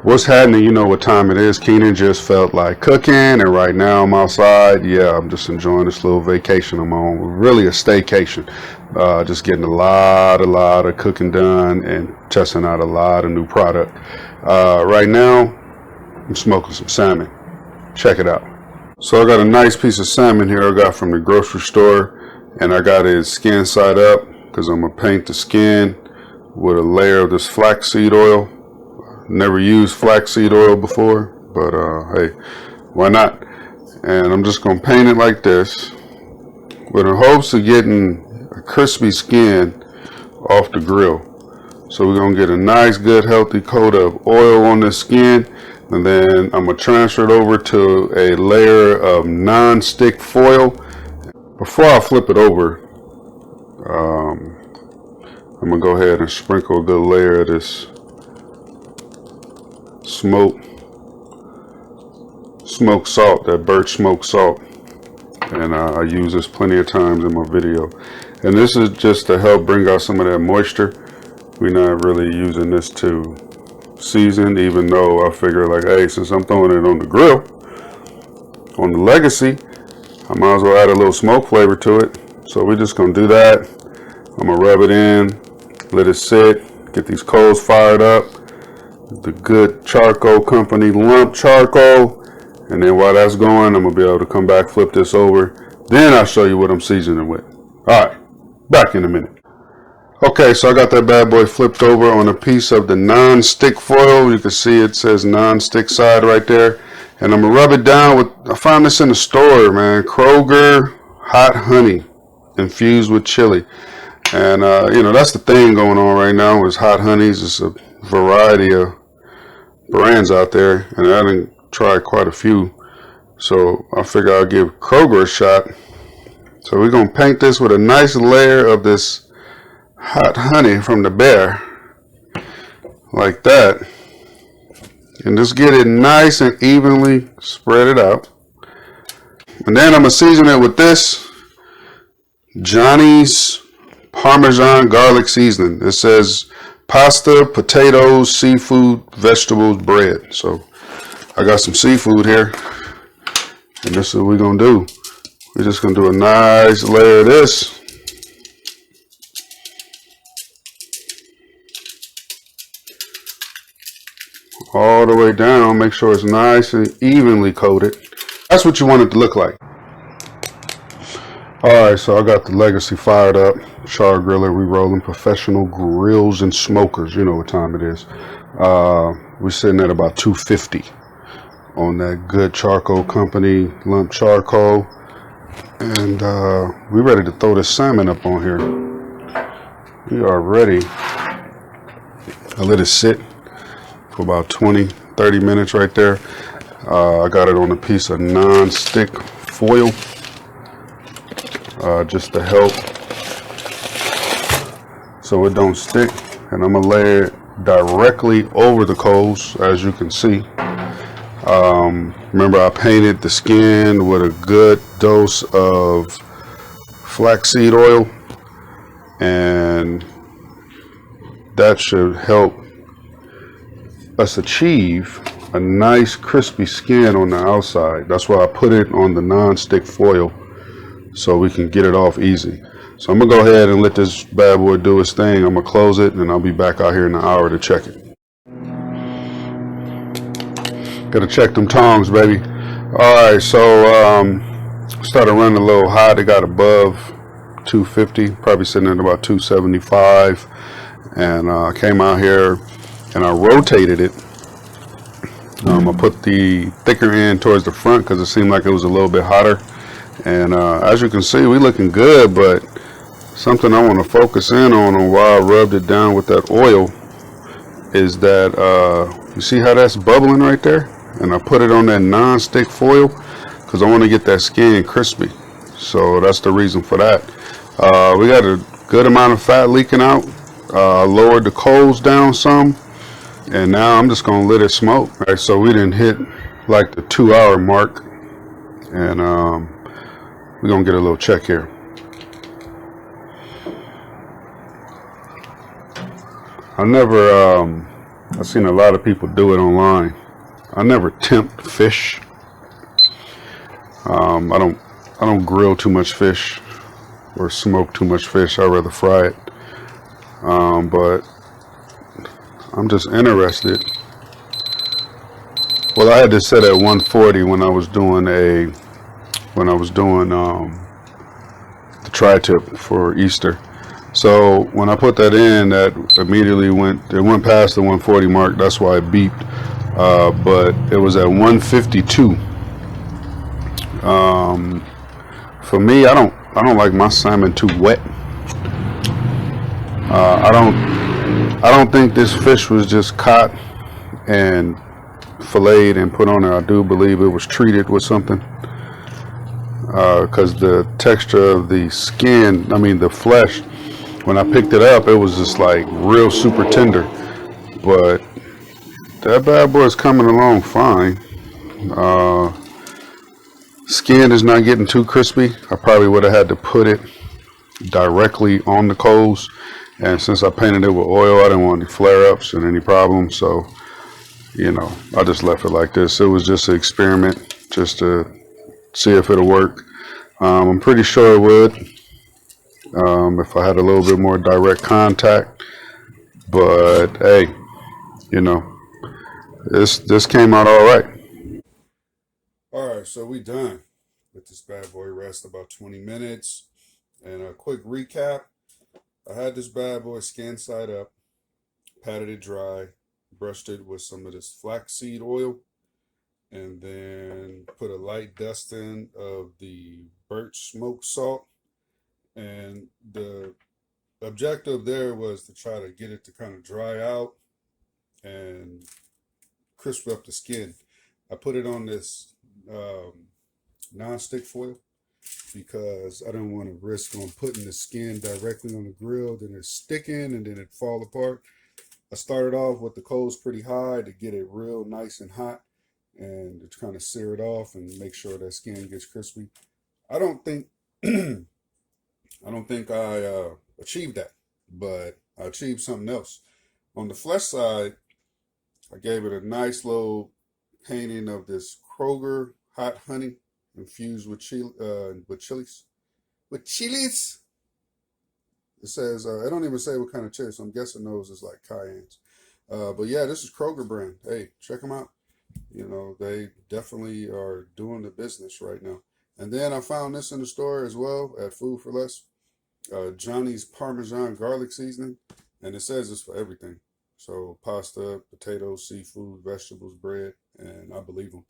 What's happening? You know what time it is. Keenan just felt like cooking, and right now I'm outside. Yeah, I'm just enjoying this little vacation I'm on. Really a staycation. Just getting a lot of cooking done and testing out a lot of new product. Right now, I'm smoking some salmon. Check it out. So I got a nice piece of salmon here I got from the grocery store, and I got it skin side up because I'm going to paint the skin with a layer of this flax seed oil. Never used flax seed oil before, but hey, why not? And I'm just gonna paint it like this with the hopes of getting a crispy skin off the grill. So we're gonna get a nice, good, healthy coat of oil on the skin, and then I'm gonna transfer it over to a layer of non-stick foil. Before I flip it over, I'm gonna go ahead and sprinkle a good layer of this smoked salt, that birch smoked salt, and I use this plenty of times in my video. And this is just to help bring out some of that moisture. We're not really using this to season, even though I figure like, hey, since I'm throwing it on the grill, on the Legacy, I might as well add a little smoke flavor to it. So we're just gonna do that. I'm gonna rub it in, let it sit, get these coals fired up. The good charcoal company lump charcoal, and then while that's going, I'm gonna be able to come back, flip this over, then I'll show you what I'm seasoning with. All right, back in a minute. Okay, so I got that bad boy flipped over on a piece of the non-stick foil. You can see it says non-stick side right there, and I'm gonna rub it down with, I found this in the store, man, Kroger hot honey infused with chili. And you know, that's the thing going on right now is hot honeys. It's a variety of brands out there, and I didn't try quite a few, so I figure I'll give Kroger a shot. So we're gonna paint this with a nice layer of this hot honey from the bear, like that, and just get it nice and evenly spread it out. And then I'm gonna season it with this Johnny's Parmesan garlic seasoning. It says pasta, potatoes, seafood, vegetables, bread. So I got some seafood here, and this is what we're gonna do. We're just gonna do a nice layer of this. All the way down, make sure it's nice and evenly coated. That's what you want it to look like. Alright, so I got the Legacy fired up, char griller. We rolling professional grills and smokers. You know what time it is. We're sitting at about 250 on that good charcoal company lump charcoal, and we're ready to throw this salmon up on here. We are ready. I let it sit for about 20-30 minutes right there. I got it on a piece of non-stick foil. Just to help so it don't stick, and I'm gonna lay it directly over the coals, as you can see. Remember, I painted the skin with a good dose of flaxseed oil, and that should help us achieve a nice crispy skin on the outside. That's why I put it on the non-stick foil, so we can get it off easy. So I'm gonna go ahead and let this bad boy do its thing. I'm gonna close it, and I'll be back out here in an hour to check it. Gotta check them tongs, baby. Alright, so started running a little hot. It got above 250, probably sitting at about 275, and I came out here and I rotated it. I put the thicker end towards the front because it seemed like it was a little bit hotter. And as you can see, we looking good, but something I want to focus in on while I rubbed it down with that oil is that you see how that's bubbling right there? And I put it on that non-stick foil because I want to get that skin crispy. So that's the reason for that. We got a good amount of fat leaking out. Lowered the coals down some, and now I'm just gonna let it smoke. All right, so we didn't hit like the 2-hour mark, and we're gonna get a little check here. I never I've seen a lot of people do it online. I never tempt fish. I don't grill too much fish or smoke too much fish. I'd rather fry it. But I'm just interested. Well, I had this set at 140 when I was doing the tri-tip for Easter. So when I put that in, that immediately it went past the 140 mark. That's why it beeped. But it was at 152. For me, I don't like my salmon too wet. I don't think this fish was just caught and filleted and put on there. I do believe it was treated with something. Because the texture of the skin, the flesh, when I picked it up, it was just like real super tender. But that bad boy is coming along fine. Skin is not getting too crispy. I probably would have had to put it directly on the coals. And since I painted it with oil, I didn't want any flare-ups and any problems. So, I just left it like this. It was just an experiment, just to see if it'll work. I'm pretty sure it would if I had a little bit more direct contact. But hey, this came out all right. All right, so we done with this bad boy. Rest about 20 minutes. And a quick recap. I had this bad boy skin side up, patted it dry, brushed it with some of this flax seed oil, and then put a light dusting of the birch smoked salt. And the objective there was to try to get it to kind of dry out and crisp up the skin. I put it on this non-stick foil because I don't want to risk on putting the skin directly on the grill, then it's sticking and then it fall apart. I started off with the coals pretty high to get it real nice and hot and to kind of sear it off and make sure that skin gets crispy. I don't think I achieved that, but I achieved something else. On the flesh side, I gave it a nice little painting of this Kroger hot honey infused with chilies. With chilies? It says, I don't even say what kind of chili, so I'm guessing those is like cayennes. But yeah, this is Kroger brand. Hey, check them out. They definitely are doing the business right now. And then I found this in the store as well at Food for Less. Johnny's Parmesan garlic seasoning. And it says it's for everything. So pasta, potatoes, seafood, vegetables, bread, and I believe them.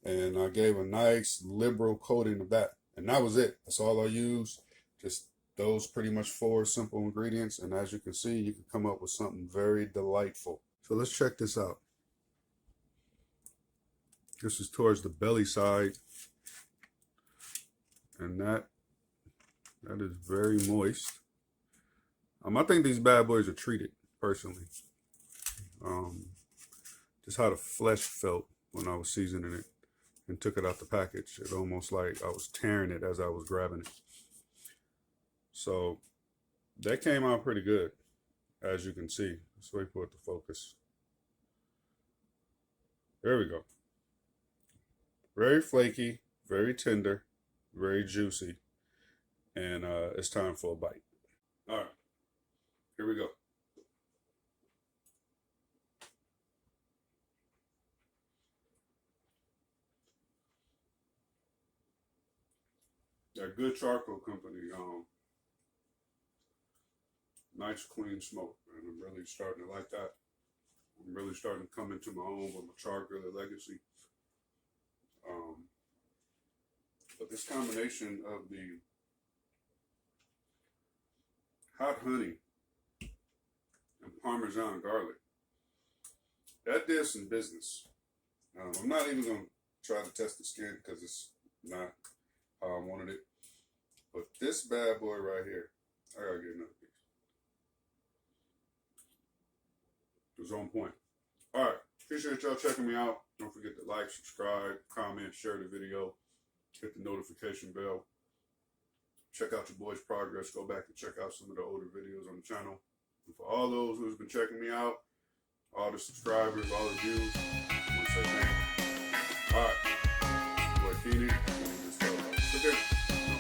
And I gave a nice liberal coating of that. And that was it. That's all I used. Just those pretty much 4 simple ingredients. And as you can see, you can come up with something very delightful. So let's check this out. This is towards the belly side. And that is very moist. I think these bad boys are treated, personally. Just how the flesh felt when I was seasoning it and took it out the package. It almost like I was tearing it as I was grabbing it. So that came out pretty good, as you can see. Let's wait for it to focus. There we go. Very flaky, very tender, very juicy. And it's time for a bite. All right, here we go. That good charcoal company, nice clean smoke, and I'm really starting to like that. I'm really starting to come into my own with my charcoal legacy. But this combination of the hot honey and Parmesan garlic, that did some business. I'm not even going to try to test the skin because it's not how I wanted it. But this bad boy right here, I gotta get another piece. It was on point. All right, appreciate y'all checking me out. Don't forget to like, subscribe, comment, share the video, hit the notification bell. Check out your boy's progress. Go back and check out some of the older videos on the channel. And for all those who's been checking me out, all the subscribers, all the views. I want to say thank you. All right. Boy Keenan, don't forget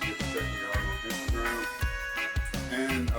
to check me out on Instagram and